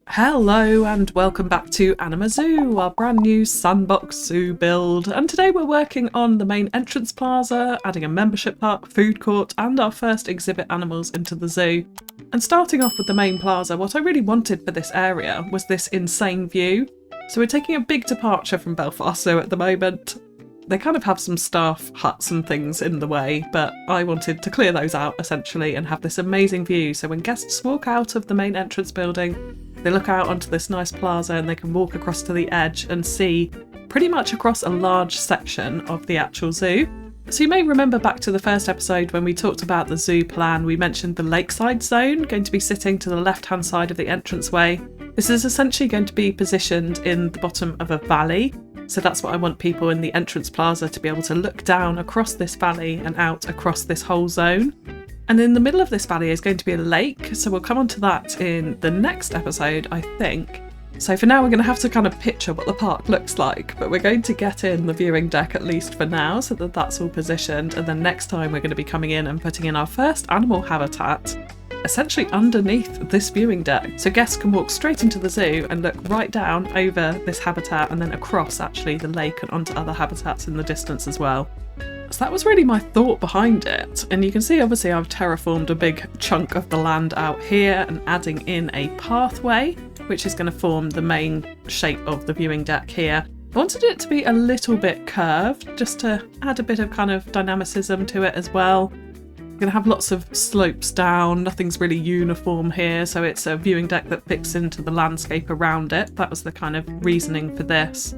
Hello and welcome back to Anima Zoo, our brand new Sandbox Zoo build. And today we're working on the main entrance plaza, adding a membership park, food court, and our first exhibit animals into the zoo. And starting off with the main plaza, what I really wanted for this area was this insane view. So we're taking a big departure from Belfast Zoo at the moment. They kind of have some staff huts and things in the way, but I wanted to clear those out essentially and have this amazing view. So when guests walk out of the main entrance building, they look out onto this nice plaza and they can walk across to the edge and see pretty much across a large section of the actual zoo. So you may remember back to the first episode when we talked about the zoo plan, we mentioned the Lakeside zone going to be sitting to the left-hand side of the entranceway. This is essentially going to be positioned in the bottom of a valley. So that's what I want people in the entrance plaza to be able to look down across this valley and out across this whole zone. And in the middle of this valley is going to be a lake, so we'll come on to that in the next episode, I think. So for now we're going to have to kind of picture what the park looks like, but we're going to get in the viewing deck at least for now so that that's all positioned, and then next time we're going to be coming in and putting in our first animal habitat essentially underneath this viewing deck. So guests can walk straight into the zoo and look right down over this habitat and then across actually the lake and onto other habitats in the distance as well. So that was really my thought behind it, and you can see obviously I've terraformed a big chunk of the land out here and adding in a pathway which is going to form the main shape of the viewing deck here. I wanted it to be a little bit curved just to add a bit of kind of dynamicism to it as well. We're going to have lots of slopes down, nothing's really uniform here, so it's a viewing deck that fits into the landscape around it. That was the kind of reasoning for this.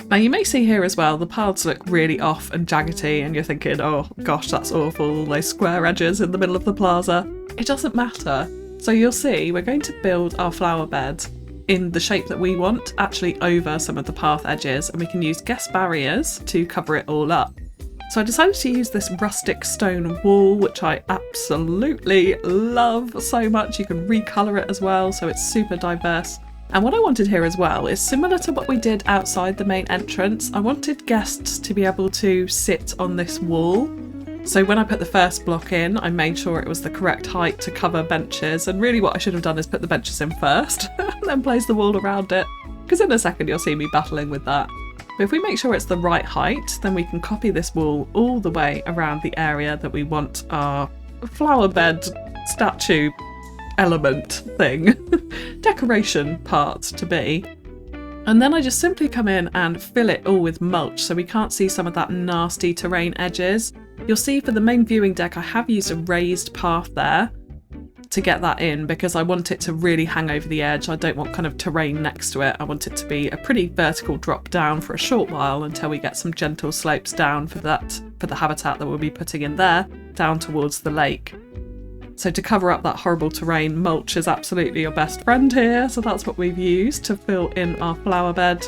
Now you may see here as well, the paths look really off and jaggedy and you're thinking, oh gosh, that's awful, all those square edges in the middle of the plaza. It doesn't matter. So you'll see we're going to build our flower bed in the shape that we want, actually over some of the path edges, and we can use guest barriers to cover it all up. So I decided to use this rustic stone wall, which I absolutely love so much. You can recolour it as well, so it's super diverse. And what I wanted here as well is similar to what we did outside the main entrance. I wanted guests to be able to sit on this wall. So when I put the first block in, I made sure it was the correct height to cover benches. And really what I should have done is put the benches in first and then place the wall around it, because in a second you'll see me battling with that. But if we make sure it's the right height, then we can copy this wall all the way around the area that we want our flower bed statue element thing, decoration part to be. And then I just simply come in and fill it all with mulch so we can't see some of that nasty terrain edges. You'll see for the main viewing deck I have used a raised path there to get that in because I want it to really hang over the edge. I don't want kind of terrain next to it. I want it to be a pretty vertical drop down for a short while until we get some gentle slopes down for the habitat that we'll be putting in there, down towards the lake. So to cover up that horrible terrain, mulch is absolutely your best friend here, so that's what we've used to fill in our flower bed.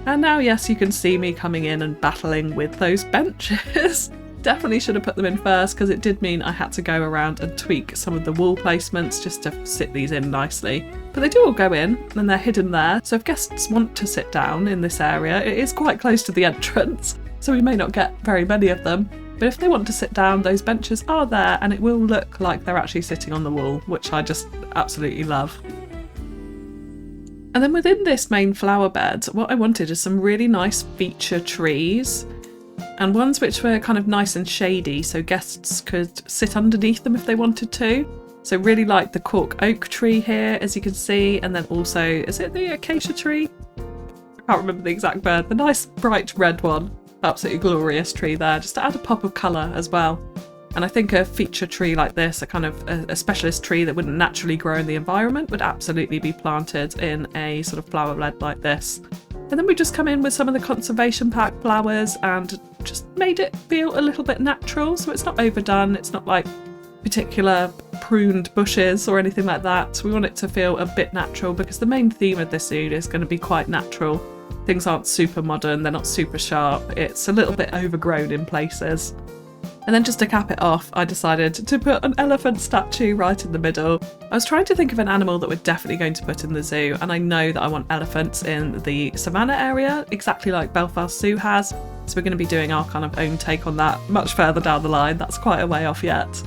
And now yes, you can see me coming in and battling with those benches. Definitely should have put them in first because it did mean I had to go around and tweak some of the wall placements just to sit these in nicely. But they do all go in and they're hidden there, so if guests want to sit down in this area, it is quite close to the entrance, so we may not get very many of them. But if they want to sit down, those benches are there and it will look like they're actually sitting on the wall, which I just absolutely love. And then within this main flower bed, what I wanted is some really nice feature trees and ones which were kind of nice and shady so guests could sit underneath them if they wanted to. So really like the cork oak tree here, as you can see, and then also, is it the acacia tree? I can't remember the exact bird, the nice bright red one. Absolutely glorious tree there, just to add a pop of colour as well. And I think a feature tree like this, a kind of a specialist tree that wouldn't naturally grow in the environment, would absolutely be planted in a sort of flower bed like this. And then we just come in with some of the conservation pack flowers and just made it feel a little bit natural, so it's not overdone, it's not like particular pruned bushes or anything like that. We want it to feel a bit natural because the main theme of this zoo is going to be quite natural. Things aren't super modern, they're not super sharp, it's a little bit overgrown in places. And then just to cap it off, I decided to put an elephant statue right in the middle. I was trying to think of an animal that we're definitely going to put in the zoo, and I know that I want elephants in the savannah area, exactly like Belfast Zoo has. So we're going to be doing our kind of own take on that much further down the line. That's quite a way off yet.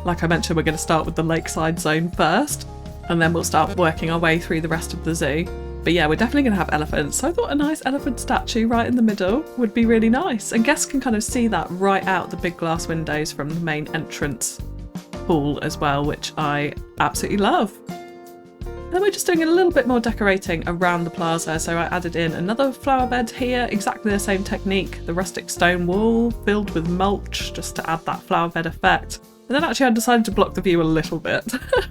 Like I mentioned, we're going to start with the Lakeside zone first. and then we'll start working our way through the rest of the zoo. But yeah, we're definitely going to have elephants, so I thought a nice elephant statue right in the middle would be really nice, and guests can kind of see that right out the big glass windows from the main entrance hall as well, which I absolutely love. And then we're just doing a little bit more decorating around the plaza, so I added in another flower bed here, exactly the same technique, the rustic stone wall filled with mulch just to add that flower bed effect. And then actually I decided to block the view a little bit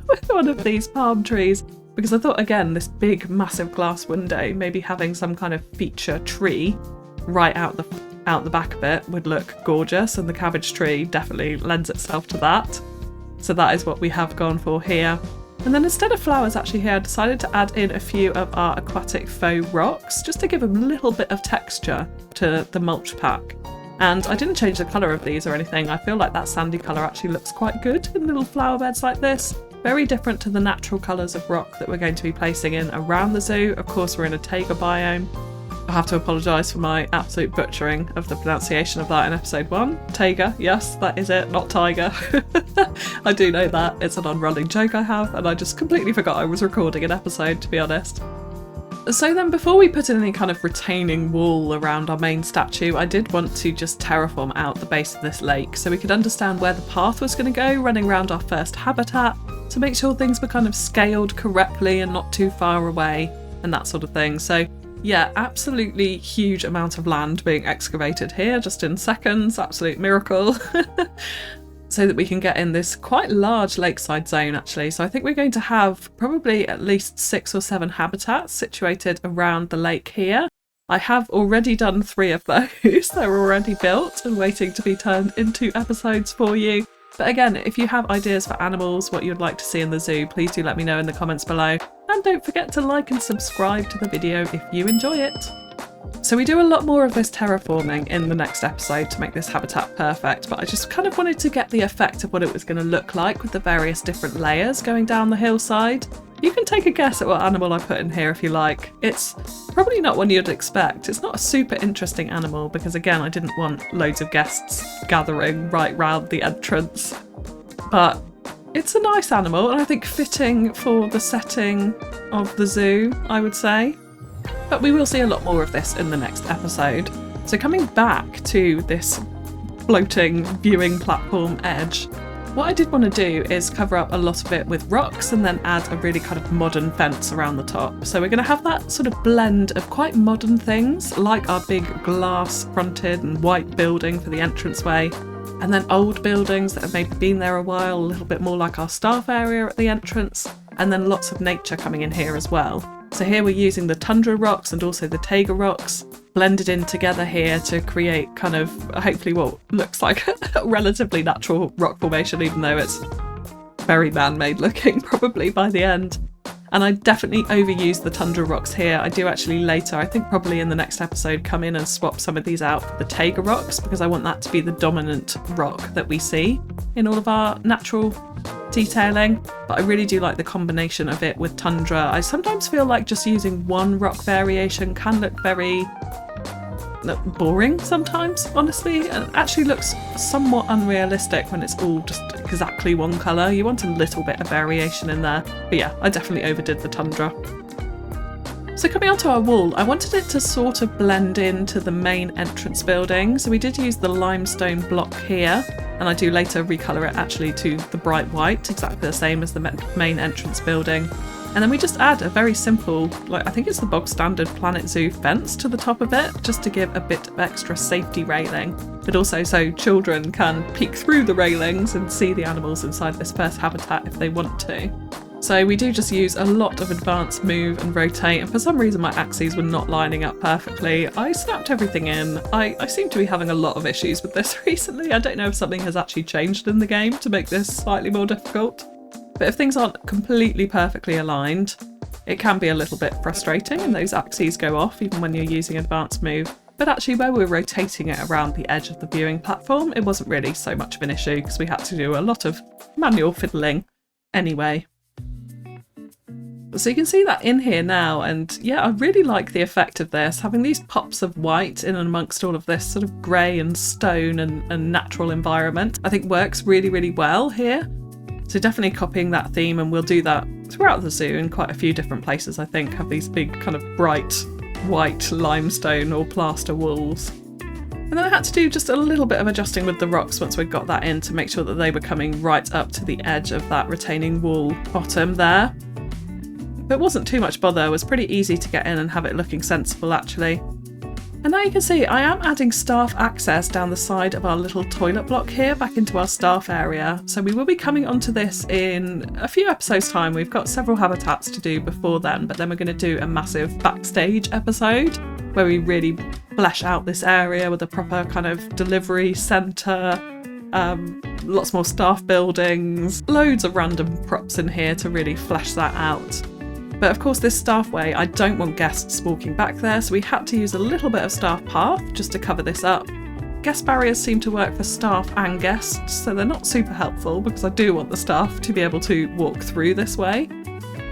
with one of these palm trees, because I thought, again, this big massive glass window, maybe having some kind of feature tree right out the back of it would look gorgeous, and the cabbage tree definitely lends itself to that. So that is what we have gone for here. And then instead of flowers actually here, I decided to add in a few of our aquatic faux rocks, just to give them a little bit of texture to the mulch pack. And I didn't change the colour of these or anything. I feel like that sandy colour actually looks quite good in little flower beds like this. Very different to the natural colours of rock that we're going to be placing in around the zoo. Of course, we're in a taiga biome. I have to apologise for my absolute butchering of the pronunciation of that in episode 1. Taiga, yes, that is it, not tiger. I do know that. It's an on-running joke I have, and I just completely forgot I was recording an episode, to be honest. So then, before we put in any kind of retaining wall around our main statue, I did want to just terraform out the base of this lake so we could understand where the path was going to go running around our first habitat, to make sure things were kind of scaled correctly and not too far away and that sort of thing. So yeah, absolutely huge amount of land being excavated here just in seconds, absolute miracle. So that we can get in this quite large lakeside zone actually. So I think we're going to have probably at least 6 or 7 habitats situated around the lake here. I have already done 3 of those. They're already built and waiting to be turned into episodes for you. But again, if you have ideas for animals, what you'd like to see in the zoo, please do let me know in the comments below. And don't forget to like and subscribe to the video if you enjoy it. So we do a lot more of this terraforming in the next episode to make this habitat perfect, but I just kind of wanted to get the effect of what it was going to look like with the various different layers going down the hillside. You can take a guess at what animal I put in here if you like. It's probably not one you'd expect. It's not a super interesting animal because, again, I didn't want loads of guests gathering right round the entrance. But it's a nice animal, and I think fitting for the setting of the zoo, I would say. But we will see a lot more of this in the next episode. So coming back to this floating viewing platform edge, what I did want to do is cover up a lot of it with rocks and then add a really kind of modern fence around the top. So we're going to have that sort of blend of quite modern things, like our big glass fronted and white building for the entranceway, and then old buildings that have maybe been there a while, a little bit more like our staff area at the entrance, and then lots of nature coming in here as well. So here we're using the tundra rocks and also the taiga rocks blended in together here to create kind of hopefully what looks like a relatively natural rock formation, even though it's very man-made looking probably by the end. And I definitely overused the tundra rocks here. I do actually later, I think probably in the next episode, come in and swap some of these out for the taiga rocks because I want that to be the dominant rock that we see in all of our natural detailing. But I really do like the combination of it with tundra. I sometimes feel like just using one rock variation can look very boring sometimes, honestly. It actually looks somewhat unrealistic when it's all just exactly one colour. You want a little bit of variation in there. But yeah, I definitely overdid the tundra. So coming onto our wall, I wanted it to sort of blend into the main entrance building. So we did use the limestone block here, and I do later recolour it actually to the bright white, exactly the same as the main entrance building. And then we just add a very simple, like I think it's the bog standard planetzoo fence to the top of it, just to give a bit of extra safety railing, but also so children can peek through the railings and see the animals inside this first habitat if they want to. So we do just use a lot of advanced move and rotate, and for some reason my axes were not lining up perfectly. I snapped everything in. I seem to be having a lot of issues with this recently. I don't know if something has actually changed in the game to make this slightly more difficult. But if things aren't completely perfectly aligned, it can be a little bit frustrating and those axes go off even when you're using advanced move. But actually where we're rotating it around the edge of the viewing platform, it wasn't really so much of an issue because we had to do a lot of manual fiddling anyway. So you can see that in here now, and yeah, I really like the effect of this, having these pops of white in and amongst all of this sort of grey and stone and natural environment. I think works really, really well here. So definitely copying that theme, and we'll do that throughout the zoo in quite a few different places, I think, have these big kind of bright white limestone or plaster walls. And then I had to do just a little bit of adjusting with the rocks once we'd got that in to make sure that they were coming right up to the edge of that retaining wall bottom there. But it wasn't too much bother, it was pretty easy to get in and have it looking sensible actually. And now you can see I am adding staff access down the side of our little toilet block here back into our staff area. So we will be coming onto this in a few episodes time. We've got several habitats to do before then, but then we're going to do a massive backstage episode where we really flesh out this area with a proper kind of delivery centre, lots more staff buildings, loads of random props in here to really flesh that out. But of course this staffway, I don't want guests walking back there, so we had to use a little bit of staff path just to cover this up. Guest barriers seem to work for staff and guests, so they're not super helpful because I do want the staff to be able to walk through this way.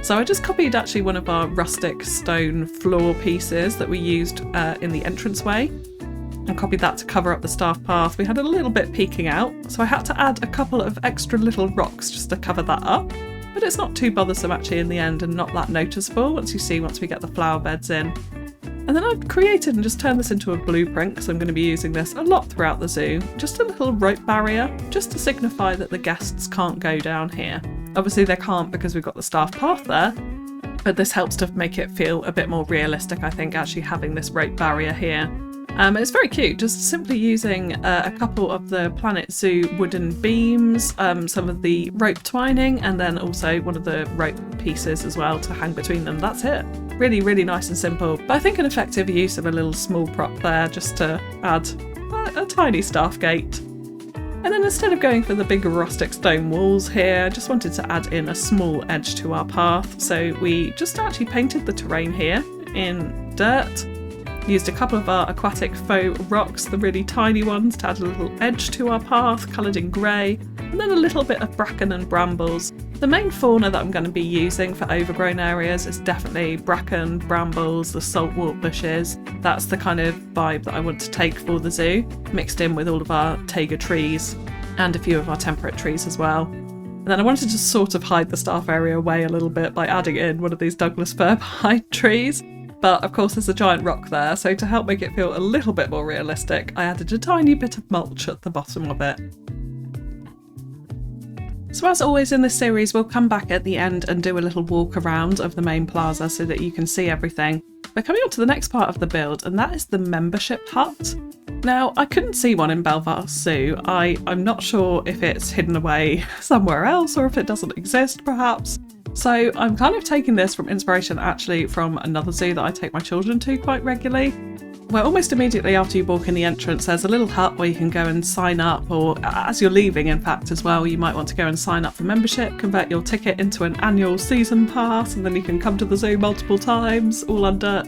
So I just copied actually one of our rustic stone floor pieces that we used in the entranceway and copied that to cover up the staff path. We had a little bit peeking out, so I had to add a couple of extra little rocks just to cover that up. But it's not too bothersome actually in the end and not that noticeable once we get the flower beds in. And then I've created and just turned this into a blueprint because I'm going to be using this a lot throughout the zoo. Just a little rope barrier just to signify that the guests can't go down here. Obviously they can't because we've got the staff path there, but this helps to make it feel a bit more realistic, I think, actually having this rope barrier here. It's very cute, just simply using a couple of the planetzoo wooden beams, some of the rope twining, and then also one of the rope pieces as well to hang between them. That's it. Really, really nice and simple. But I think an effective use of a little small prop there just to add a tiny staff gate. And then instead of going for the big rustic stone walls here, I just wanted to add in a small edge to our path. So we just actually painted the terrain here in dirt. Used a couple of our aquatic faux rocks, the really tiny ones, to add a little edge to our path, coloured in grey, and then a little bit of bracken and brambles. The main fauna that I'm going to be using for overgrown areas is definitely bracken, brambles, the saltwort bushes. That's the kind of vibe that I want to take for the zoo, mixed in with all of our taiga trees and a few of our temperate trees as well. And then I wanted to sort of hide the staff area away a little bit by adding in one of these Douglas fir pine trees. But of course there's a giant rock there, so to help make it feel a little bit more realistic, I added a tiny bit of mulch at the bottom of it. So as always in this series, we'll come back at the end and do a little walk around of the main plaza so that you can see everything. We're coming on to the next part of the build, and that is the membership hut. Now, I couldn't see one in Belfast Zoo. I'm not sure if it's hidden away somewhere else or if it doesn't exist perhaps. So I'm kind of taking this from inspiration actually from another zoo that I take my children to quite regularly. Where almost immediately after you walk in the entrance, there's a little hut where you can go and sign up, or as you're leaving in fact as well, you might want to go and sign up for membership, convert your ticket into an annual season pass, and then you can come to the zoo multiple times, all under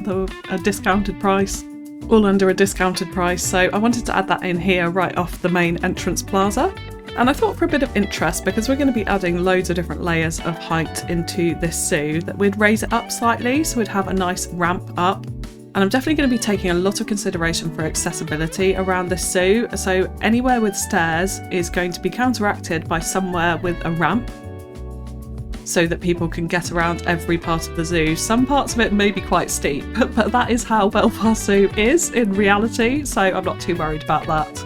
a discounted price. So I wanted to add that in here right off the main entrance plaza. And I thought for a bit of interest, because we're going to be adding loads of different layers of height into this zoo, that we'd raise it up slightly so we'd have a nice ramp up. And I'm definitely going to be taking a lot of consideration for accessibility around this zoo. So anywhere with stairs is going to be counteracted by somewhere with a ramp so that people can get around every part of the zoo. Some parts of it may be quite steep, but that is how Belfast Zoo is in reality, so I'm not too worried about that.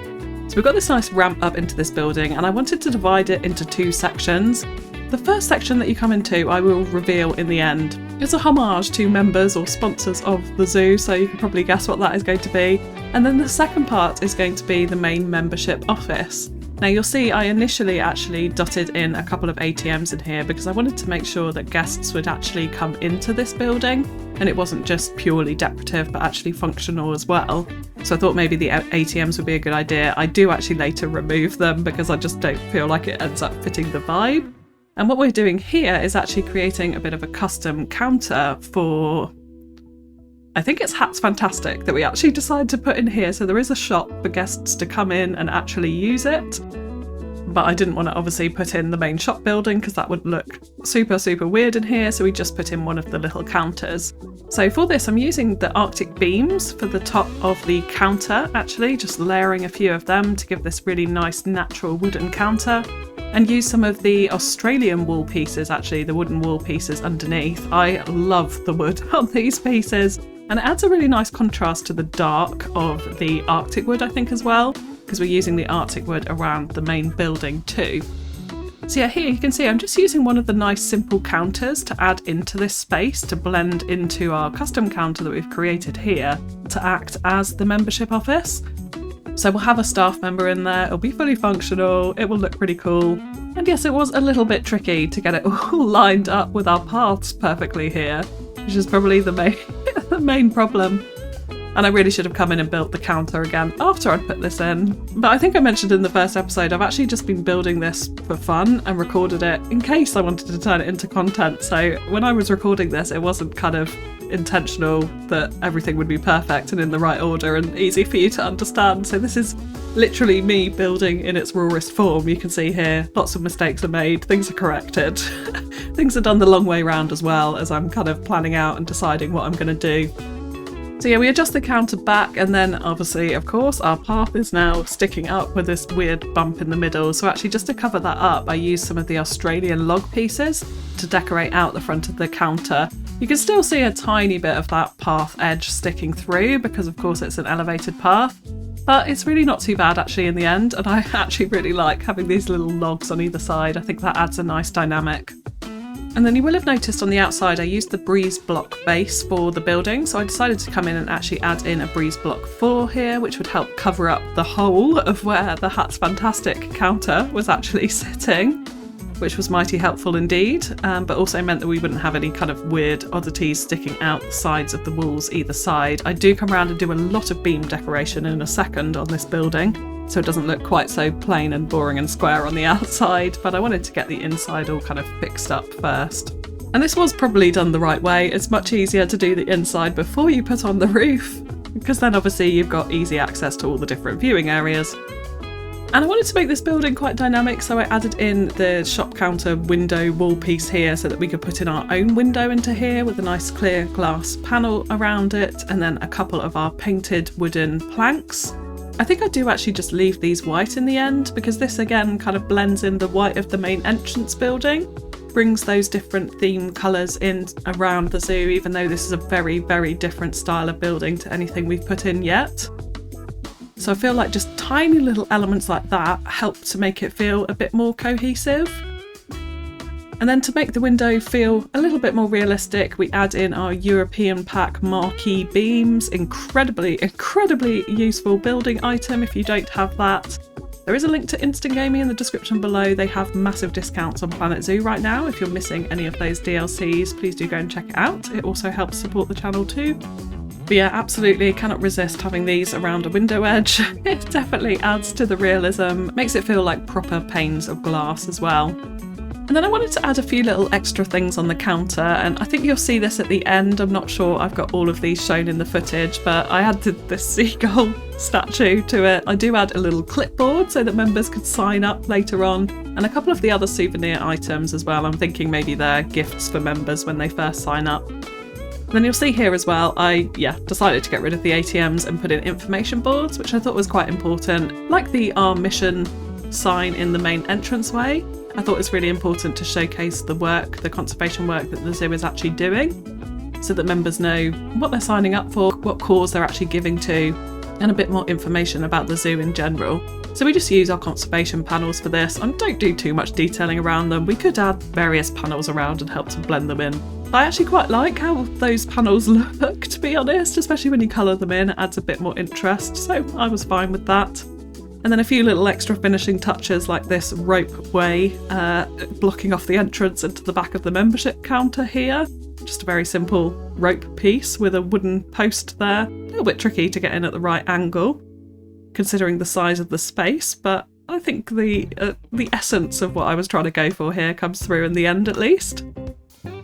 So we've got this nice ramp up into this building, and I wanted to divide it into two sections. The first section that you come into I will reveal in the end. It's a homage to members or sponsors of the zoo, so you can probably guess what that is going to be. And then the second part is going to be the main membership office. Now you'll see I initially actually dotted in a couple of ATMs in here because I wanted to make sure that guests would actually come into this building and it wasn't just purely decorative but actually functional as well. So I thought maybe the ATMs would be a good idea. I do actually later remove them because I just don't feel like it ends up fitting the vibe. And what we're doing here is actually creating a bit of a custom counter for, I think it's Hats Fantastic, that we actually decided to put in here. So there is a shop for guests to come in and actually use it. But I didn't want to obviously put in the main shop building because that would look super weird in here. So we just put in one of the little counters. So for this, I'm using the Arctic beams for the top of the counter, actually, just layering a few of them to give this really nice natural wooden counter. and use some of the Australian wall pieces, actually the wooden wall pieces underneath. I love the wood on these pieces, and it adds a really nice contrast to the dark of the Arctic wood, I think, as well, because we're using the Arctic wood around the main building too. So yeah, here you can see I'm just using one of the nice simple counters to add into this space to blend into our custom counter that we've created here to act as the membership office. So we'll have a staff member in there, it'll be fully functional, it will look pretty cool. And yes, it was a little bit tricky to get it all lined up with our paths perfectly here, which is probably the main problem. And I really should have come in and built the counter again after I'd put this in. But I think I mentioned in the first episode, I've actually just been building this for fun and recorded it in case I wanted to turn it into content. So when I was recording this, it wasn't kind of intentional that everything would be perfect and in the right order and easy for you to understand. So this is literally me building in its rawest form. You can see here, lots of mistakes are made, things are corrected. Things are done the long way round as well as I'm kind of planning out and deciding what I'm going to do. So yeah, we adjust the counter back, and then obviously, of course, our path is now sticking up with this weird bump in the middle. So actually, just to cover that up, I used some of the Australian log pieces to decorate out the front of the counter. You can still see a tiny bit of that path edge sticking through because of course it's an elevated path, but it's really not too bad actually in the end, and I actually really like having these little logs on either side. I think that adds a nice dynamic. And then you will have noticed on the outside I used the breeze block base for the building, so I decided to come in and actually add in a breeze block 4 here, which would help cover up the whole of where the Hat's Fantastic counter was actually sitting, which was mighty helpful indeed, but also meant that we wouldn't have any kind of weird oddities sticking out the sides of the walls either side. I do come around and do a lot of beam decoration in a second on this building, so it doesn't look quite so plain and boring and square on the outside, but I wanted to get the inside all kind of fixed up first. And this was probably done the right way. It's much easier to do the inside before you put on the roof, because then obviously you've got easy access to all the different viewing areas. And I wanted to make this building quite dynamic, so I added in the shop counter window wall piece here so that we could put in our own window into here with a nice clear glass panel around it, and then a couple of our painted wooden planks. I think I do actually just leave these white in the end, because this again kind of blends in the white of the main entrance building, brings those different theme colours in around the zoo, even though this is a very, very different style of building to anything we've put in yet. So I feel like just tiny little elements like that help to make it feel a bit more cohesive. And then to make the window feel a little bit more realistic, we add in our European pack marquee beams. Incredibly useful building item if you don't have that. There is a link to Instant Gaming in the description below. They have massive discounts on planetzoo right now. If you're missing any of those DLCs, please do go and check it out. It also helps support the channel too. But yeah, absolutely cannot resist having these around a window edge. It definitely adds to the realism, makes it feel like proper panes of glass as well. And then I wanted to add a few little extra things on the counter, and I think you'll see this at the end. I'm not sure I've got all of these shown in the footage, but I added this seagull statue to it. I do add a little clipboard so that members could sign up later on, and a couple of the other souvenir items as well. I'm thinking maybe they're gifts for members when they first sign up. And then you'll see here as well, I decided to get rid of the ATMs and put in information boards, which I thought was quite important. Like the Our Mission sign in the main entranceway, I thought it was really important to showcase the work, the conservation work that the zoo is actually doing, so that members know what they're signing up for, what cause they're actually giving to, and a bit more information about the zoo in general. So we just use our conservation panels for this and don't do too much detailing around them. We could add various panels around and help to blend them in. I actually quite like how those panels look, to be honest, especially when you colour them in, it adds a bit more interest, so I was fine with that. And then a few little extra finishing touches like this rope way blocking off the entrance into the back of the membership counter here. Just a very simple rope piece with a wooden post there. A little bit tricky to get in at the right angle, considering the size of the space, but I think the essence of what I was trying to go for here comes through in the end at least.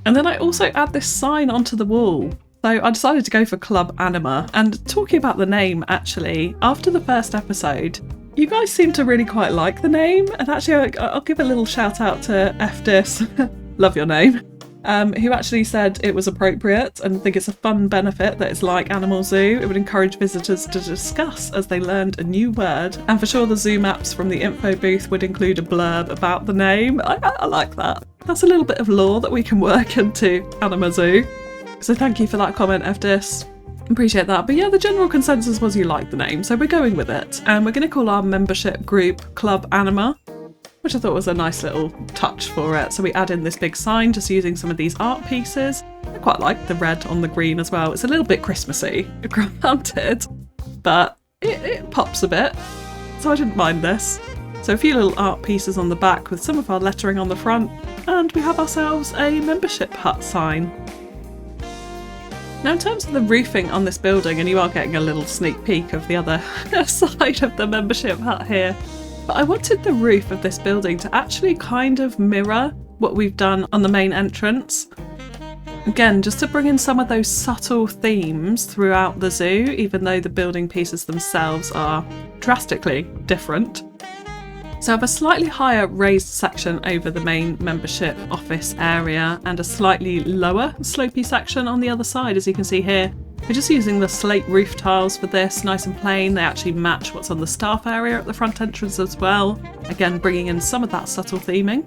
And then I also add this sign onto the wall. So I decided to go for Club Anima, and talking about the name actually, after the first episode, you guys seem to really quite like the name, and actually I'll give a little shout out to FDIS, love your name, who actually said it was appropriate and think it's a fun benefit that it's like Animal Zoo. It would encourage visitors to discuss as they learned a new word. And for sure the zoo maps from the info booth would include a blurb about the name. I like that. That's a little bit of lore that we can work into Anima Zoo. So thank you for that comment, FDIS. Appreciate that. But yeah, the general consensus was you liked the name, so we're going with it. And we're going to call our membership group Club Anima, which I thought was a nice little touch for it. So we add in this big sign just using some of these art pieces. I quite like the red on the green as well. It's a little bit Christmassy, granted, but it pops a bit, so I didn't mind this. So a few little art pieces on the back with some of our lettering on the front, and we have ourselves a membership hut sign. Now in terms of the roofing on this building, and you are getting a little sneak peek of the other side of the membership hut here, but I wanted the roof of this building to actually kind of mirror what we've done on the main entrance. Again, just to bring in some of those subtle themes throughout the zoo, even though the building pieces themselves are drastically different. So I have a slightly higher raised section over the main membership office area and a slightly lower slopey section on the other side, as you can see here. We're just using the slate roof tiles for this, nice and plain. They actually match what's on the staff area at the front entrance as well. Again, bringing in some of that subtle theming.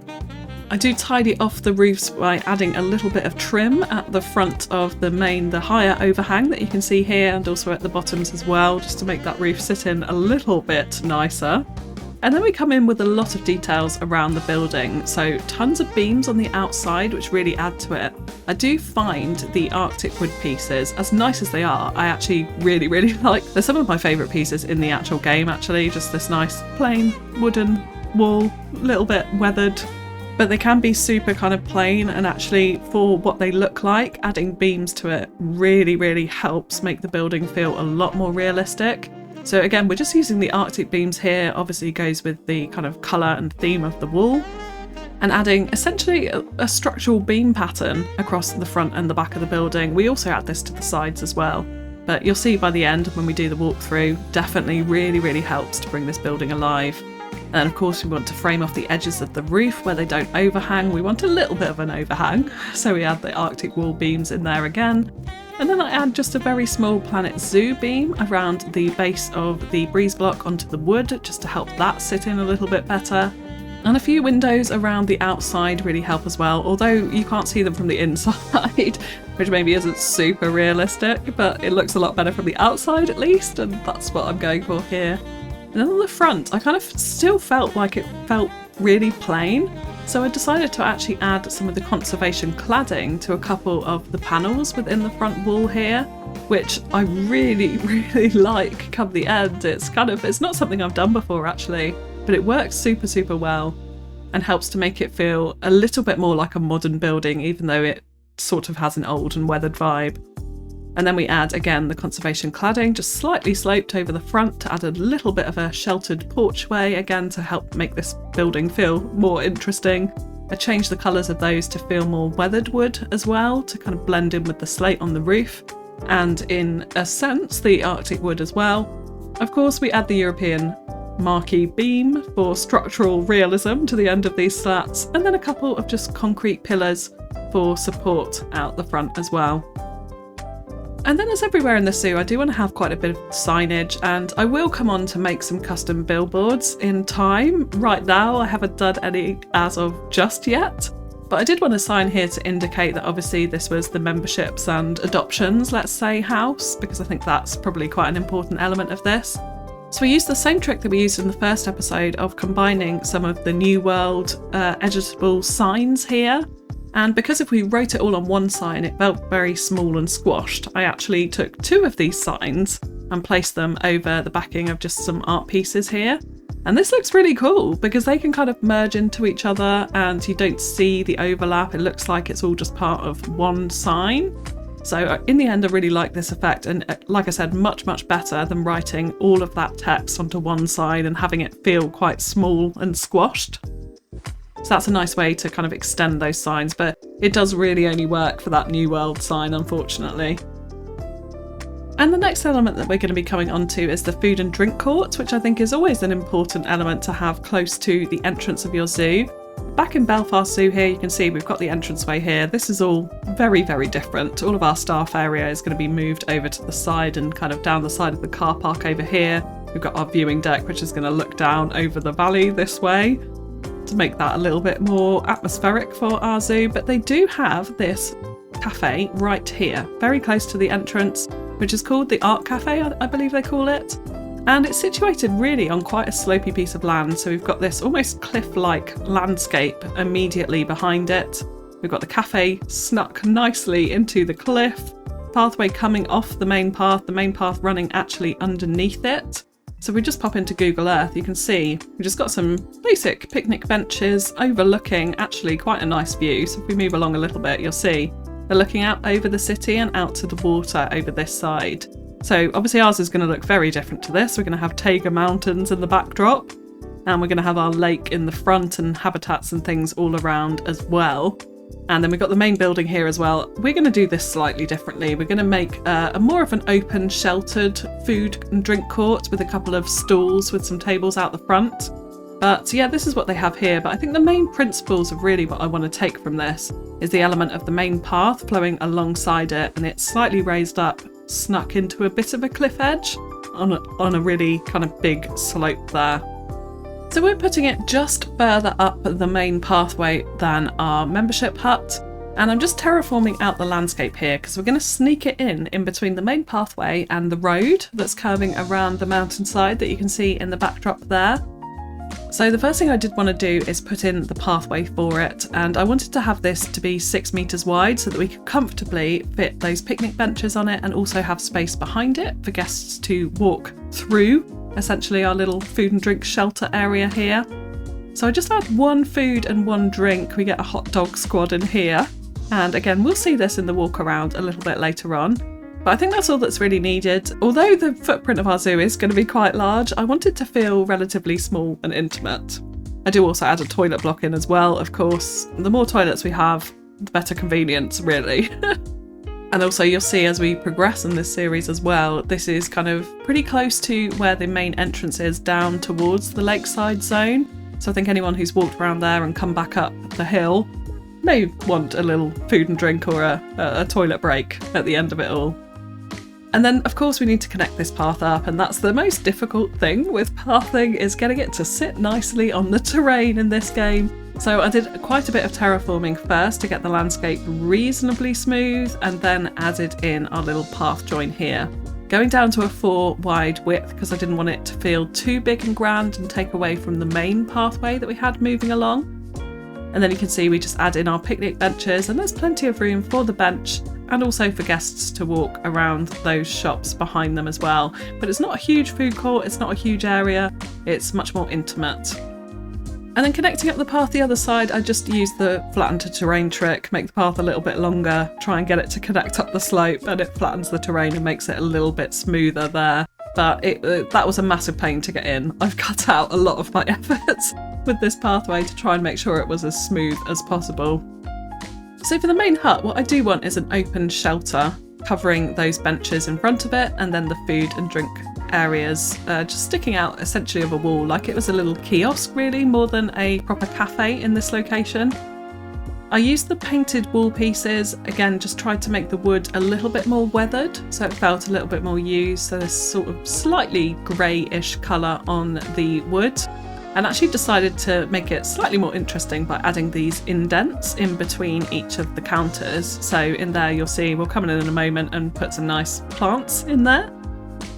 I do tidy off the roofs by adding a little bit of trim at the front of the higher overhang that you can see here, and also at the bottoms as well, just to make that roof sit in a little bit nicer. And then we come in with a lot of details around the building, so tons of beams on the outside which really add to it. I do find the Arctic wood pieces, as nice as they are, I actually really like. They're some of my favourite pieces in the actual game actually, just this nice plain wooden wall, a little bit weathered. But they can be super kind of plain, and actually for what they look like, adding beams to it really helps make the building feel a lot more realistic. So again, we're just using the Arctic beams here, obviously goes with the kind of colour and theme of the wall, and adding essentially a structural beam pattern across the front and the back of the building. We also add this to the sides as well, but you'll see by the end when we do the walkthrough, definitely really helps to bring this building alive. And of course we want to frame off the edges of the roof where they don't overhang. We want a little bit of an overhang, so we add the Arctic wall beams in there again. And then I add just a very small planetzoo beam around the base of the breeze block onto the wood, just to help that sit in a little bit better. And a few windows around the outside really help as well, although you can't see them from the inside, which maybe isn't super realistic, but it looks a lot better from the outside at least, and that's what I'm going for here. And then on the front, I kind of still felt like it felt really plain. So I decided to actually add some of the conservation cladding to a couple of the panels within the front wall here, which I really like come the end. It's not something I've done before actually, but it works super well and helps to make it feel a little bit more like a modern building, even though it sort of has an old and weathered vibe. And then we add again the conservation cladding, just slightly sloped over the front to add a little bit of a sheltered porchway, again to help make this building feel more interesting. I changed the colours of those to feel more weathered wood as well, to kind of blend in with the slate on the roof, and in a sense the Arctic wood as well. Of course we add the European marquee beam for structural realism to the end of these slats, and then a couple of just concrete pillars for support out the front as well. And then as everywhere in the zoo, I do want to have quite a bit of signage, and I will come on to make some custom billboards in time. Right now, I haven't done any as of just yet, but I did want a sign here to indicate that obviously this was the memberships and adoptions, let's say, house, because I think that's probably quite an important element of this. So we used the same trick that we used in the first episode of combining some of the New World editable signs here. And because if we wrote it all on one sign, it felt very small and squashed, I actually took two of these signs and placed them over the backing of just some art pieces here. And this looks really cool because they can kind of merge into each other and you don't see the overlap. It looks like it's all just part of one sign. So in the end, I really like this effect. And like I said, much better than writing all of that text onto one side and having it feel quite small and squashed. So that's a nice way to kind of extend those signs, but it does really only work for that New World sign, unfortunately. And the next element that we're going to be coming onto is the food and drink court, which I think is always an important element to have close to the entrance of your zoo. Back in Belfast Zoo here, you can see we've got the entranceway here. This is all very, very different. All of our staff area is going to be moved over to the side and kind of down the side of the car park over here. We've got our viewing deck, which is going to look down over the valley this way to make that a little bit more atmospheric for our zoo. But they do have this cafe right here, very close to the entrance, which is called the Art Cafe, I believe they call it. And it's situated really on quite a slopey piece of land, so we've got this almost cliff-like landscape immediately behind it. We've got the cafe snuck nicely into the cliff, pathway coming off the main path running actually underneath it. So we just pop into Google Earth, you can see we've just got some basic picnic benches overlooking actually quite a nice view. So if we move along a little bit, you'll see they're looking out over the city and out to the water over this side. So obviously ours is going to look very different to this. We're going to have Taiga Mountains in the backdrop, and we're going to have our lake in the front and habitats and things all around as well. And then we've got the main building here as well. We're going to do this slightly differently. We're going to make a more of an open, sheltered food and drink court with a couple of stalls with some tables out the front. But yeah, this is what they have here. But I think the main principles of really what I want to take from this is the element of the main path flowing alongside it, and it's slightly raised up, snuck into a bit of a cliff edge on a really kind of big slope there. So we're putting it just further up the main pathway than our membership hut, and I'm just terraforming out the landscape here because we're going to sneak it in between the main pathway and the road that's curving around the mountainside that you can see in the backdrop there. So the first thing I did want to do is put in the pathway for it, and I wanted to have this to be 6 meters wide so that we could comfortably fit those picnic benches on it and also have space behind it for guests to walk through, essentially our little food and drink shelter area here. So I just add one food and one drink. We get a hot dog squad in here, and again we'll see this in the walk around a little bit later on. But I think that's all that's really needed. Although the footprint of our zoo is going to be quite large, I want it to feel relatively small and intimate. I do also add a toilet block in as well, of course. The more toilets we have, the better convenience, really. And also you'll see as we progress in this series as well, this is kind of pretty close to where the main entrance is down towards the Lakeside zone. So I think anyone who's walked around there and come back up the hill may want a little food and drink or a toilet break at the end of it all. And then of course we need to connect this path up, and that's the most difficult thing with pathing, is getting it to sit nicely on the terrain in this game. So I did quite a bit of terraforming first to get the landscape reasonably smooth, and then added in our little path join here. Going down to a 4 wide width because I didn't want it to feel too big and grand and take away from the main pathway that we had moving along. And then you can see we just add in our picnic benches, and there's plenty of room for the bench and also for guests to walk around those shops behind them as well. But it's not a huge food court, it's not a huge area, it's much more intimate. And then connecting up the path the other side, I just used the flatten to terrain trick, make the path a little bit longer, try and get it to connect up the slope, and it flattens the terrain and makes it a little bit smoother there. But that was a massive pain to get in. I've cut out a lot of my efforts with this pathway to try and make sure it was as smooth as possible. So for the main hut, what I do want is an open shelter covering those benches in front of it, and then the food and drink areas just sticking out essentially of a wall, like it was a little kiosk really, more than a proper cafe in this location. I used the painted wall pieces, again just tried to make the wood a little bit more weathered so it felt a little bit more used, so this sort of slightly greyish colour on the wood. And actually decided to make it slightly more interesting by adding these indents in between each of the counters. So in there you'll see, we'll come in a moment and put some nice plants in there,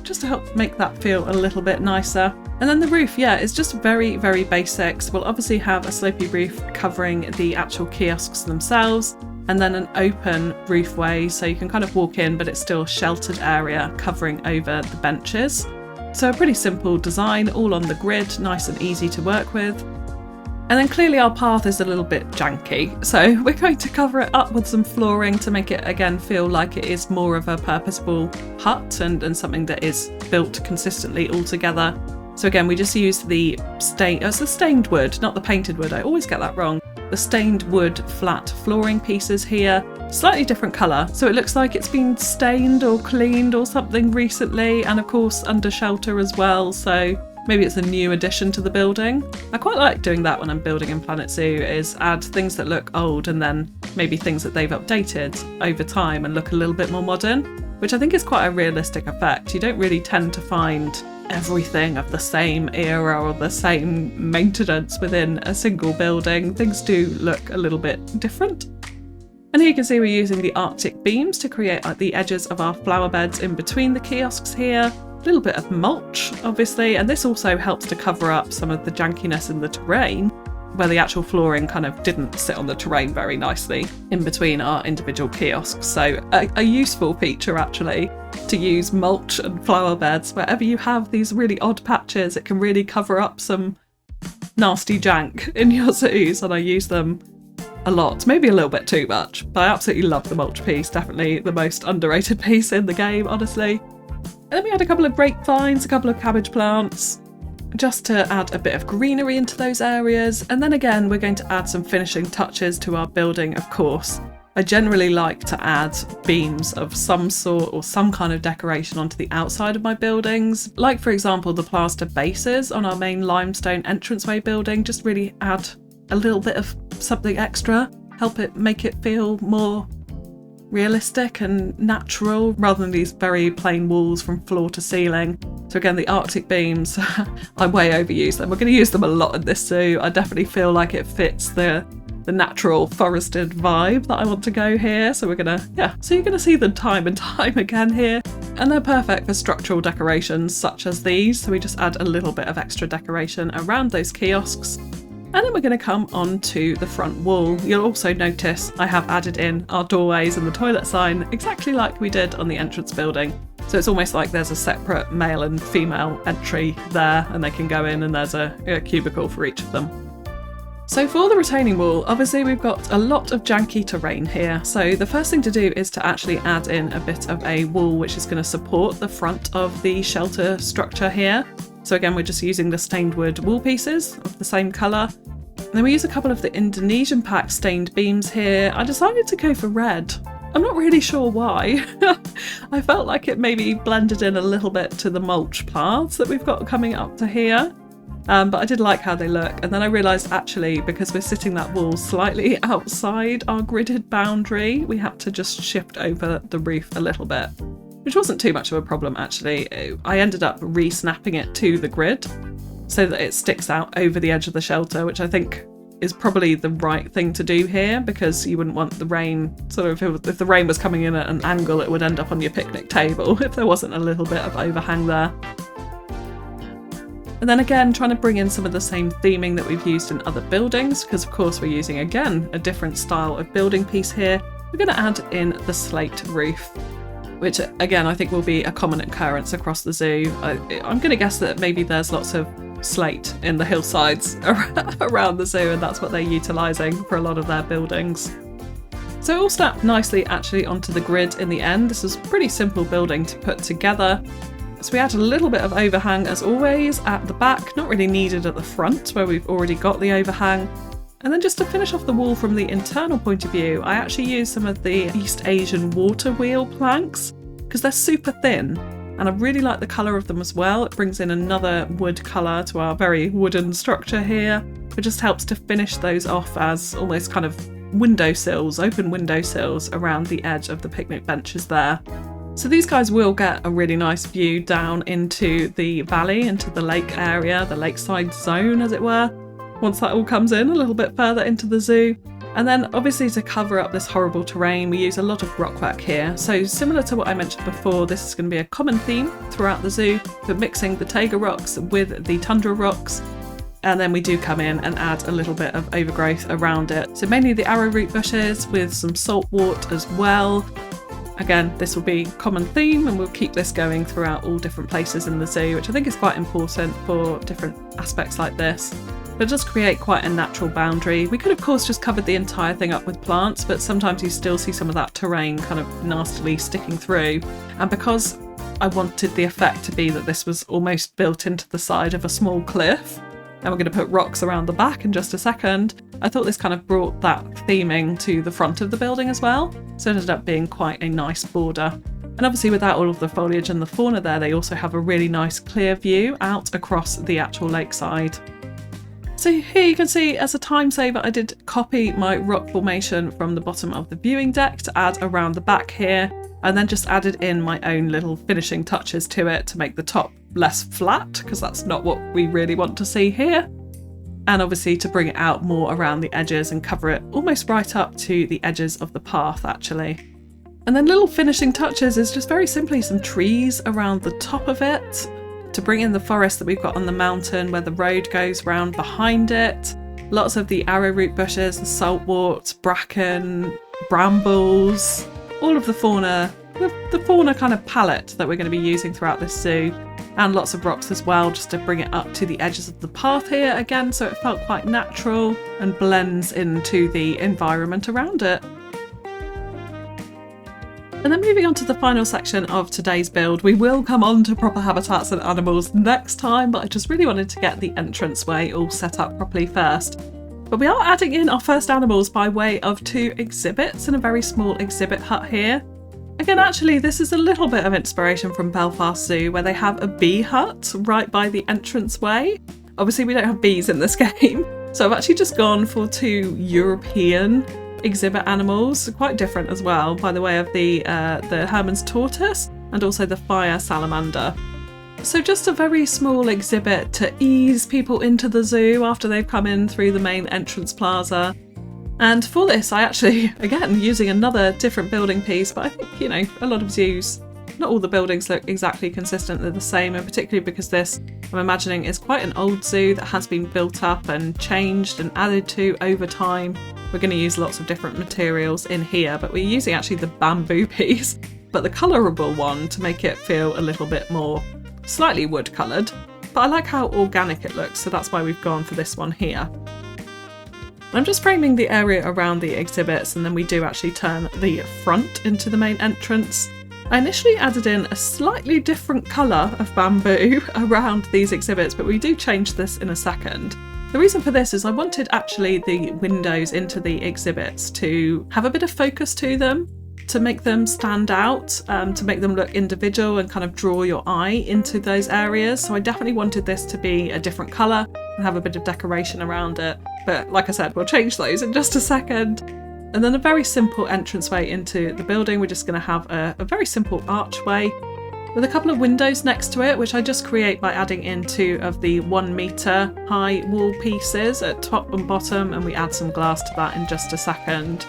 just to help make that feel a little bit nicer. And then the roof, yeah, is just very, very basic. So we'll obviously have a slopey roof covering the actual kiosks themselves, and then an open roofway so you can kind of walk in, but it's still a sheltered area covering over the benches. So a pretty simple design, all on the grid, nice and easy to work with. And then clearly our path is a little bit janky, so we're going to cover it up with some flooring to make it again feel like it is more of a purposeful hut and something that is built consistently all together. So again, we just use the it's the stained wood, not the painted wood, I always get that wrong. The stained wood flat flooring pieces here, slightly different colour, so it looks like it's been stained or cleaned or something recently, and of course under shelter as well, so maybe it's a new addition to the building. I quite like doing that when I'm building in planetzoo, is add things that look old and then maybe things that they've updated over time and look a little bit more modern, which I think is quite a realistic effect. You don't really tend to find everything of the same era or the same maintenance within a single building. Things do look a little bit different. And here you can see we're using the Arctic beams to create the edges of our flower beds in between the kiosks here. A little bit of mulch, obviously, and this also helps to cover up some of the jankiness in the terrain, where the actual flooring kind of didn't sit on the terrain very nicely in between our individual kiosks. So a useful feature actually, to use mulch and flower beds wherever you have these really odd patches. It can really cover up some nasty jank in your zoos, and I use them a lot, maybe a little bit too much, but I absolutely love the mulch piece. Definitely the most underrated piece in the game, honestly. And then we had a couple of grapevines, a couple of cabbage plants, just to add a bit of greenery into those areas. And then again, we're going to add some finishing touches to our building, of course. I generally like to add beams of some sort or some kind of decoration onto the outside of my buildings. Like, for example, the plaster bases on our main limestone entranceway building. Just really add a little bit of something extra, help it make it feel more realistic and natural rather than these very plain walls from floor to ceiling. So again, the Arctic beams, I way overuse them. We're going to use them a lot in this zoo. I definitely feel like it fits the natural forested vibe that I want to go here. So we're gonna, so you're gonna see them time and time again here. And they're perfect for structural decorations such as these. So we just add a little bit of extra decoration around those kiosks. And then we're going to come onto the front wall. You'll also notice I have added in our doorways and the toilet sign exactly like we did on the entrance building. So it's almost like there's a separate male and female entry there, and they can go in, and there's a cubicle for each of them. So for the retaining wall, obviously we've got a lot of janky terrain here. So the first thing to do is to actually add in a bit of a wall which is going to support the front of the shelter structure here. So again, we're just using the stained wood wall pieces of the same colour. And then we use a couple of the Indonesian pack stained beams here. I decided to go for red. I'm not really sure why. I felt like it maybe blended in a little bit to the mulch paths that we've got coming up to here. But I did like how they look. And then I realised actually, because we're sitting that wall slightly outside our gridded boundary, we had to just shift over the roof a little bit, which wasn't too much of a problem actually. I ended up re-snapping it to the grid so that it sticks out over the edge of the shelter, which I think is probably the right thing to do here, because you wouldn't want the rain, if the rain was coming in at an angle, it would end up on your picnic table if there wasn't a little bit of overhang there. And then again, trying to bring in some of the same theming that we've used in other buildings, because of course we're using again a different style of building piece here. We're going to add in the slate roof, which again I think will be a common occurrence across the zoo. I'm going to guess that maybe there's lots of slate in the hillsides around the zoo, and that's what they're utilising for a lot of their buildings. So it all snapped nicely actually onto the grid in the end. This is a pretty simple building to put together. So we add a little bit of overhang as always at the back, not really needed at the front where we've already got the overhang. And then just to finish off the wall from the internal point of view, I actually used some of the East Asian water wheel planks because they're super thin and I really like the colour of them as well. It brings in another wood colour to our very wooden structure here. It just helps to finish those off as almost kind of windowsills, open windowsills around the edge of the picnic benches there. So these guys will get a really nice view down into the valley, into the lake area, the lakeside zone as it were, once that all comes in a little bit further into the zoo. And then obviously to cover up this horrible terrain, we use a lot of rockwork here. So similar to what I mentioned before, this is going to be a common theme throughout the zoo, but mixing the taiga rocks with the tundra rocks. And then we do come in and add a little bit of overgrowth around it. So mainly the arrowroot bushes with some saltwort as well. Again, this will be a common theme and we'll keep this going throughout all different places in the zoo, which I think is quite important for different aspects like this. But it does create quite a natural boundary. We could of course just covered the entire thing up with plants, but sometimes you still see some of that terrain kind of nastily sticking through. And because I wanted the effect to be that this was almost built into the side of a small cliff, and we're going to put rocks around the back in just a second. I thought this kind of brought that theming to the front of the building as well, so it ended up being quite a nice border. And obviously without all of the foliage and the fauna there, they also have a really nice clear view out across the actual lakeside. So here you can see, as a time saver, I did copy my rock formation from the bottom of the viewing deck to add around the back here, and then just added in my own little finishing touches to it to make the top less flat, because that's not what we really want to see here. And obviously to bring it out more around the edges and cover it almost right up to the edges of the path actually. And then little finishing touches is just very simply some trees around the top of it to bring in the forest that we've got on the mountain where the road goes round behind it. Lots of the arrowroot bushes, the saltwort, bracken, brambles, all of the fauna, the fauna kind of palette that we're going to be using throughout this zoo, and lots of rocks as well just to bring it up to the edges of the path here again, so it felt quite natural and blends into the environment around it. And then moving on to the final section of today's build, we will come on to proper habitats and animals next time, but I just really wanted to get the entranceway all set up properly first. But we are adding in our first animals by way of 2 exhibits in a very small exhibit hut here. Again, actually, this is a little bit of inspiration from Belfast Zoo, where they have a bee hut right by the entranceway. Obviously, we don't have bees in this game, so I've actually just gone for 2 European exhibit animals, quite different as well, by the way of the Herman's tortoise and also the fire salamander. So just a very small exhibit to ease people into the zoo after they've come in through the main entrance plaza. And for this, I actually, again, using another different building piece, but I think, you know, a lot of zoos, not all the buildings look exactly consistent, they're the same, and particularly because this, I'm imagining, is quite an old zoo that has been built up and changed and added to over time. We're going to use lots of different materials in here, but we're using actually the bamboo piece, but the colourable one to make it feel a little bit more slightly wood coloured. But I like how organic it looks, so that's why we've gone for this one here. I'm just framing the area around the exhibits, and then we do actually turn the front into the main entrance. I initially added in a slightly different colour of bamboo around these exhibits, but we do change this in a second. The reason for this is I wanted actually the windows into the exhibits to have a bit of focus to them, to make them stand out, to make them look individual and kind of draw your eye into those areas. So I definitely wanted this to be a different colour and have a bit of decoration around it. But like I said, we'll change those in just a second. And then a very simple entranceway into the building. We're just going to have a very simple archway with a couple of windows next to it, which I just create by adding in 2 of the 1 metre high wall pieces at top and bottom, and we add some glass to that in just a second.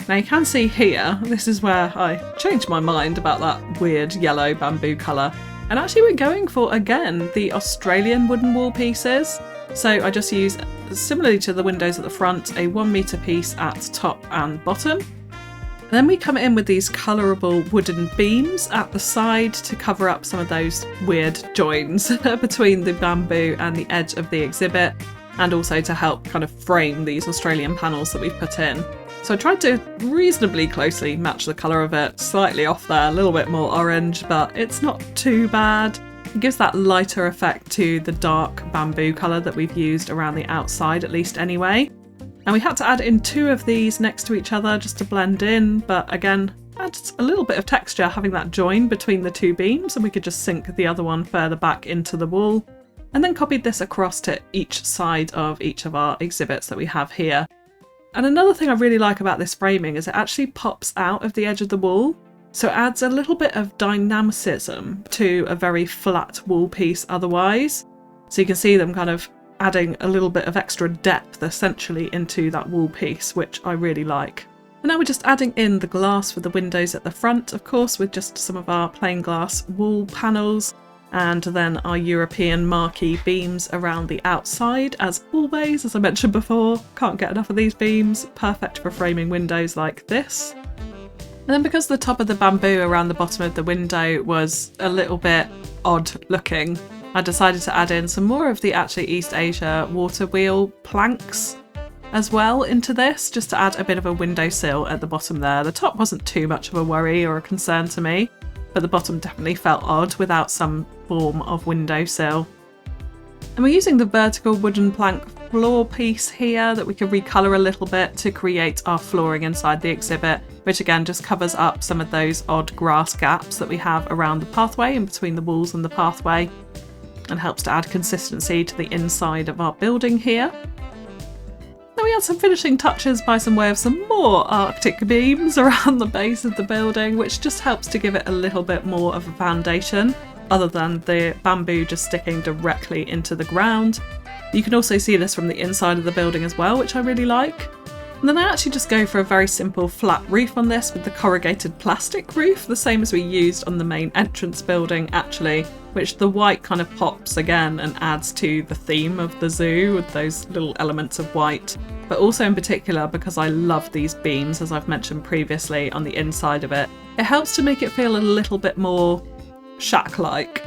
Now you can see here, this is where I changed my mind about that weird yellow bamboo colour, and actually we're going for, again, the Australian wooden wall pieces. So I just use, similarly to the windows at the front, a 1 metre piece at top and bottom. And then we come in with these colourable wooden beams at the side to cover up some of those weird joins between the bamboo and the edge of the exhibit, and also to help kind of frame these Australian panels that we've put in. So I tried to reasonably closely match the colour of it, slightly off there, a little bit more orange, but it's not too bad. It gives that lighter effect to the dark bamboo colour that we've used around the outside, at least anyway. And we had to add in 2 of these next to each other just to blend in, but again, adds a little bit of texture having that join between the 2 beams, and we could just sink the other one further back into the wall. And then copied this across to each side of each of our exhibits that we have here. And another thing I really like about this framing is it actually pops out of the edge of the wall, so it adds a little bit of dynamicism to a very flat wall piece otherwise. So you can see them kind of adding a little bit of extra depth essentially into that wall piece, which I really like. And now we're just adding in the glass for the windows at the front, of course, with just some of our plain glass wall panels, and then our European marquee beams around the outside, as always, as I mentioned before. Can't get enough of these beams, perfect for framing windows like this. And then because the top of the bamboo around the bottom of the window was a little bit odd looking, I decided to add in some more of the actually East Asia water wheel planks as well into this, just to add a bit of a windowsill at the bottom there. The top wasn't too much of a worry or a concern to me, but the bottom definitely felt odd without some form of windowsill. And we're using the vertical wooden plank floor piece here that we can recolour a little bit to create our flooring inside the exhibit, which again just covers up some of those odd grass gaps that we have around the pathway and between the walls and the pathway, and helps to add consistency to the inside of our building here. Then we had some finishing touches by some way of some more Arctic beams around the base of the building, which just helps to give it a little bit more of a foundation, other than the bamboo just sticking directly into the ground. You can also see this from the inside of the building as well, which I really like. And then I actually just go for a very simple flat roof on this with the corrugated plastic roof, the same as we used on the main entrance building actually, which the white kind of pops again and adds to the theme of the zoo with those little elements of white. But also in particular, because I love these beams, as I've mentioned previously, on the inside of it, it helps to make it feel a little bit more shack-like,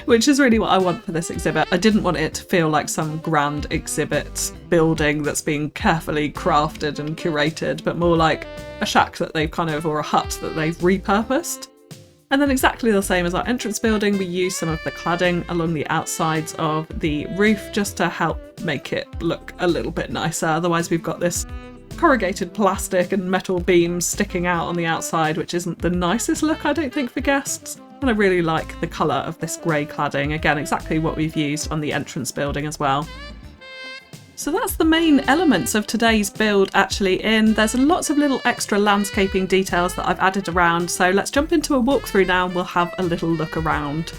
which is really what I want for this exhibit. I didn't want it to feel like some grand exhibit building that's been carefully crafted and curated, but more like a shack that they've or a hut that they've repurposed. And then exactly the same as our entrance building, we use some of the cladding along the outsides of the roof just to help make it look a little bit nicer. Otherwise we've got this corrugated plastic and metal beams sticking out on the outside, which isn't the nicest look, I don't think, for guests. And I really like the colour of this grey cladding. Again, exactly what we've used on the entrance building as well. So that's the main elements of today's build actually in. There's lots of little extra landscaping details that I've added around, so let's jump into a walkthrough now and we'll have a little look around.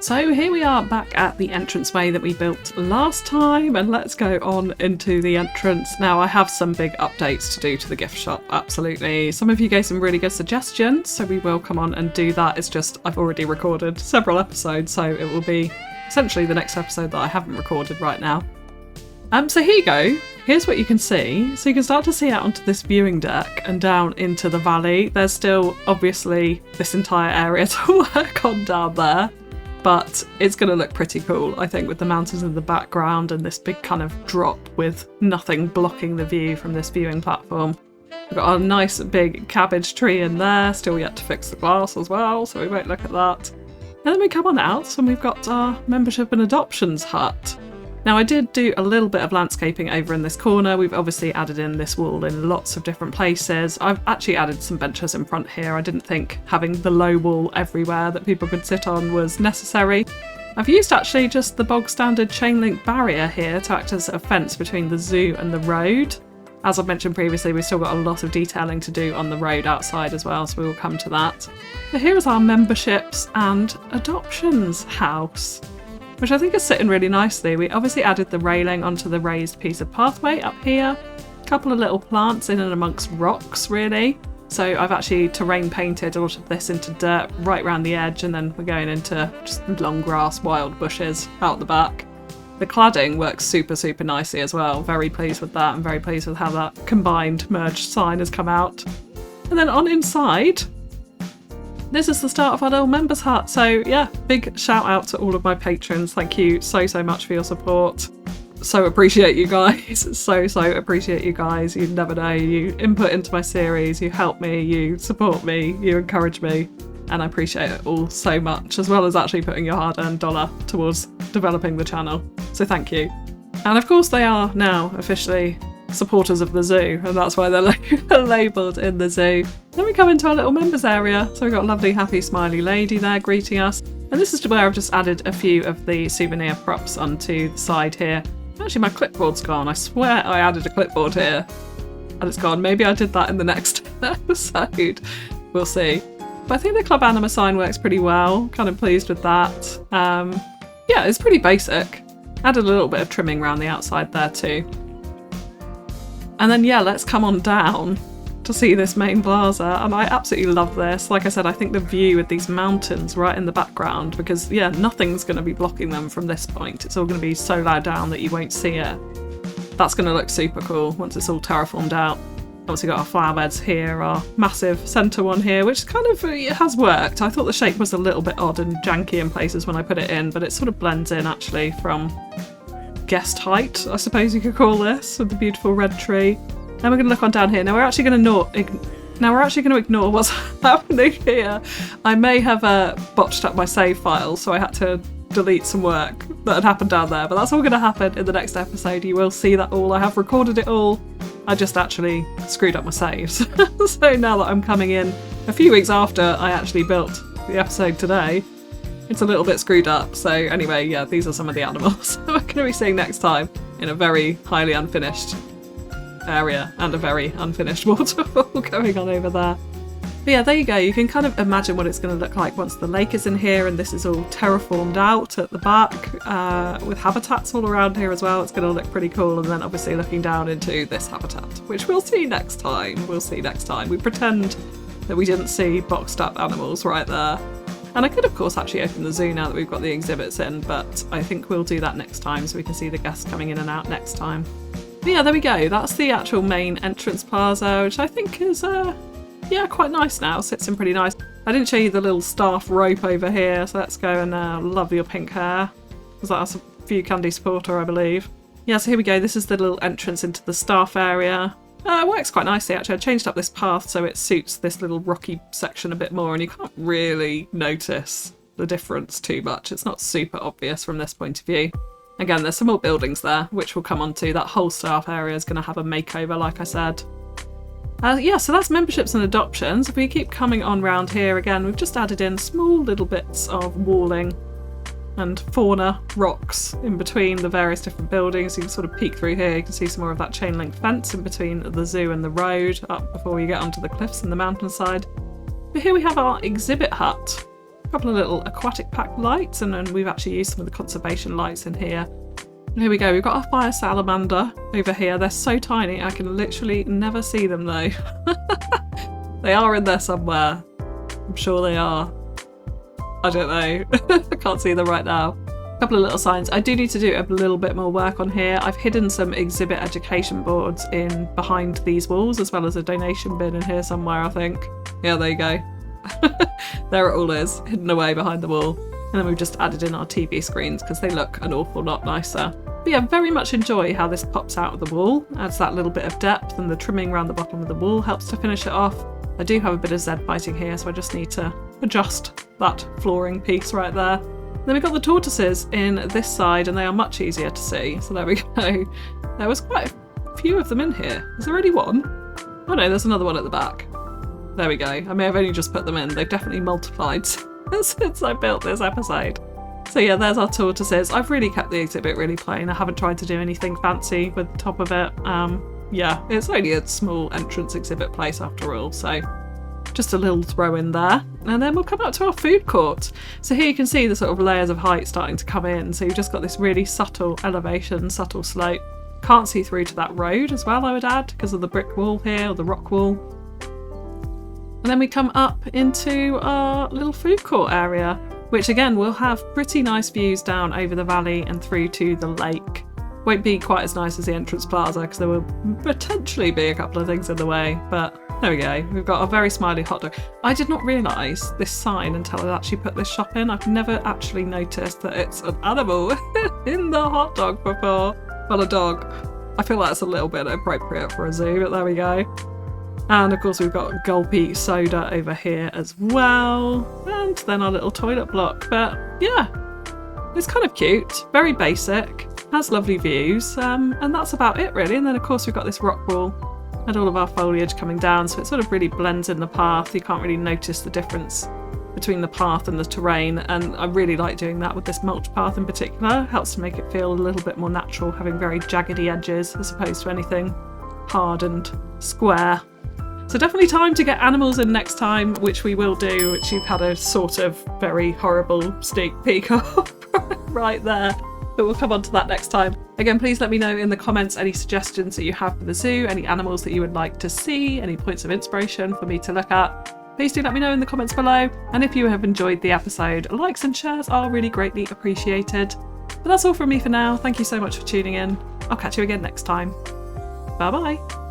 So here we are back at the entranceway that we built last time, and let's go on into the entrance. Now I have some big updates to do to the gift shop, absolutely. Some of you gave some really good suggestions, so we will come on and do that. It's just I've already recorded several episodes, so it will be essentially the next episode that I haven't recorded right now. So here you go. Here's what you can see. So you can start to see out onto this viewing deck and down into the valley. There's still obviously this entire area to work on down there, but it's going to look pretty cool, I think, with the mountains in the background and this big kind of drop with nothing blocking the view from this viewing platform. We've got our nice big cabbage tree in there, still yet to fix the glass as well, so we won't look at that. And then we come on out and we've got our membership and adoptions hut. Now I did do a little bit of landscaping over in this corner. We've obviously added in this wall in lots of different places. I've actually added some benches in front here. I didn't think having the low wall everywhere that people could sit on was necessary. I've used actually just the bog standard chain link barrier here to act as a fence between the zoo and the road. As I've mentioned previously, we've still got a lot of detailing to do on the road outside as well, so we will come to that. But here is our memberships and adoptions house, which I think is sitting really nicely. We obviously added the railing onto the raised piece of pathway up here. A couple of little plants in and amongst rocks, really. So I've actually terrain painted a lot of this into dirt right around the edge, and then we're going into just long grass, wild bushes out the back. The cladding works super, super nicely as well. Very pleased with that. I'm very pleased with how that combined merged sign has come out. And then on inside, this is the start of our little members hut. So yeah, big shout out to all of my patrons. Thank you so, so much for your support. So appreciate you guys. So appreciate you guys. You never know. You input into my series, you help me, you support me, you encourage me. And I appreciate it all so much, as well as actually putting your hard-earned dollar towards developing the channel. So thank you. And of course they are now officially supporters of the zoo, and that's why they're labelled in the zoo. Then we come into our little members area. So we've got a lovely happy smiley lady there greeting us. And this is where I've just added a few of the souvenir props onto the side here. Actually my clipboard's gone. I swear I added a clipboard here and it's gone. Maybe I did that in the next episode. We'll see. But I think the Club Anima sign works pretty well. Kind of pleased with that. Yeah, it's pretty basic. Added a little bit of trimming around the outside there too. And then yeah, let's come on down to see this main plaza, and I absolutely love this. Like I said, I think the view with these mountains right in the background, because yeah, nothing's going to be blocking them from this point. It's all going to be so low down that you won't see it. That's going to look super cool once it's all terraformed out. Obviously got our flower beds here, our massive centre one here, which kind of it has worked. I thought the shape was a little bit odd and janky in places when I put it in, but it sort of blends in actually from guest height, I suppose you could call this, with the beautiful red tree. Then we're going to look on down here. Now we're actually going to ignore what's happening here. I may have botched up my save file, so I had to delete some work that had happened down there, but that's all going to happen in the next episode. You will see that all. I have recorded it all. I just actually screwed up my saves. So now that I'm coming in a few weeks after I actually built the episode today, it's a little bit screwed up. So anyway, yeah, these are some of the animals that we're going to be seeing next time in a very highly unfinished area and a very unfinished waterfall going on over there. But yeah, there you go. You can kind of imagine what it's going to look like once the lake is in here and this is all terraformed out at the back with habitats all around here as well. It's going to look pretty cool. And then obviously looking down into this habitat, which we'll see next time. We'll see next time. We pretend that we didn't see boxed up animals right there. And I could, of course, actually open the zoo now that we've got the exhibits in, but I think we'll do that next time so we can see the guests coming in and out next time. But yeah, there we go. That's the actual main entrance plaza, which I think is, yeah, quite nice now. Sits in pretty nice. I didn't show you the little staff rope over here, so let's go and love your pink hair. Because that's a FewCandy supporter, I believe. Yeah, so here we go. This is the little entrance into the staff area. It works quite nicely actually. I changed up this path so it suits this little rocky section a bit more and you can't really notice the difference too much. It's not super obvious from this point of view. Again, there's some more buildings there, which we'll come on to. That whole staff area is going to have a makeover, like I said. Yeah, so that's memberships and adoptions. If we keep coming on round here again, we've just added in small little bits of walling and fauna rocks in between the various different buildings. You can sort of peek through here. You can see some more of that chain link fence in between the zoo and the road up before you get onto the cliffs and the mountainside. But here we have our exhibit hut. A couple of little aquatic pack lights, and then we've actually used some of the conservation lights in here. And here we go. We've got our fire salamander over here. They're so tiny I can literally never see them though. They are in there somewhere. I'm sure they are. I don't know. I can't see them right now. A couple of little signs. I do need to do a little bit more work on here. I've hidden some exhibit education boards in behind these walls, as well as a donation bin in here somewhere, I think. Yeah, there you go. There it all is, hidden away behind the wall. And then we've just added in our TV screens because they look an awful lot nicer. But yeah, very much enjoy how this pops out of the wall. Adds that little bit of depth, and the trimming around the bottom of the wall helps to finish it off. I do have a bit of Z biting here, so I just need to adjust that flooring piece right there. Then we've got the tortoises in this side, and they are much easier to see. So there we go. There was quite a few of them in here. Is there only one? Oh no, there's another one at the back. There we go. I may have only just put them in. They've definitely multiplied since I built this episode. So yeah, there's our tortoises. I've really kept the exhibit really plain. I haven't tried to do anything fancy with the top of it. Yeah, it's only a small entrance exhibit place after all, so just a little throw in there. And then we'll come up to our food court. So here you can see the sort of layers of height starting to come in. So you've just got this really subtle elevation, subtle slope. Can't see through to that road as well, I would add, because of the brick wall here, or the rock wall. And then we come up into our little food court area, which again will have pretty nice views down over the valley and through to the lake. Won't be quite as nice as the entrance plaza because there will potentially be a couple of things in the way, but there we go. We've got a very smiley hot dog. I did not realise this sign until I actually put this shop in. I've never actually noticed that it's an animal in the hot dog before. Well, a dog. I feel like that's a little bit appropriate for a zoo, but there we go. And of course we've got Gulpy soda over here as well. And then our little toilet block. But yeah, it's kind of cute. Very basic. Has lovely views. And that's about it really. And then of course we've got this rock wall and all of our foliage coming down. So it sort of really blends in the path. You can't really notice the difference between the path and the terrain. And I really like doing that with this mulch path in particular. It helps to make it feel a little bit more natural, having very jaggedy edges as opposed to anything hard and square. So definitely time to get animals in next time, which we will do, which you've had a sort of very horrible sneak peek of right there. But we'll come on to that next time. Again, please let me know in the comments any suggestions that you have for the zoo, any animals that you would like to see, any points of inspiration for me to look at. Please do let me know in the comments below. And if you have enjoyed the episode, likes and shares are really greatly appreciated. But that's all from me for now. Thank you so much for tuning in. I'll catch you again next time. Bye bye.